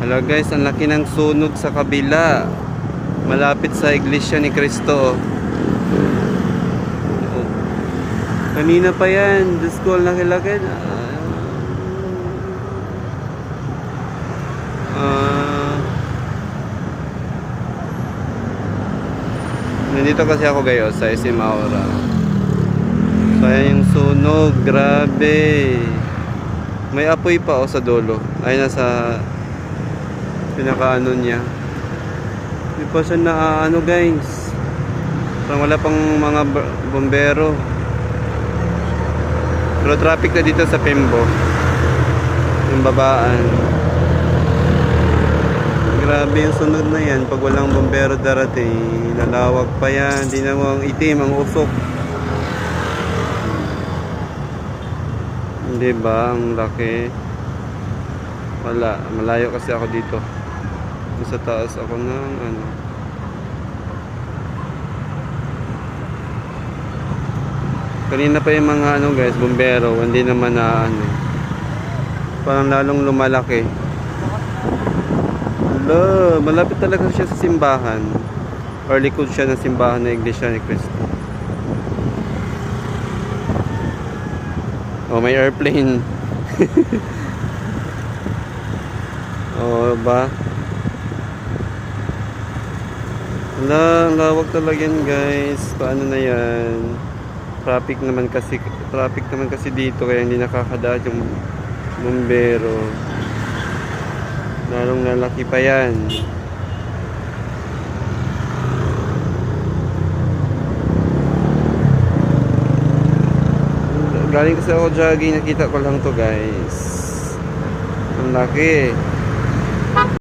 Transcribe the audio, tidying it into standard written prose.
Hello guys, ang laki ng sunog sa kabila. Malapit sa Iglesia ni Cristo. Oh. Kanina pa yan. Diyos ko, ang laki-laki. Nandito kasi ako guys sa SM Aura. So ayan yung sunog. Grabe. May apoy pa sa dulo. Ay nasa pinakaano niya. Hindi pa siya na guys. Parang wala pang mga bombero. Pero traffic na dito sa Pembo. Yung babaan. Grabe yung sunod na yan. Pag walang bombero darating, lalawag pa yan. Hindi na mo ang itim, ang usok. Hindi ba? Ang laki. Wala. Malayo kasi ako dito. Sa taas ako ng Kanina pa yung mga guys, bombero. Hindi naman na parang lalong lumalaki. Hello, malapit talaga siya sa simbahan. Or likod siya ng simbahan na Iglesia ni Cristo. Oh, may airplane. Oh, ba? Wala, ang lawak talaga yan guys. Paano na yan? Traffic naman kasi dito kaya hindi nakakadaan yung bombero. Lalong lalaki pa yan. Galing kasi ako jogging, nakita ko lang to guys. Ang laki.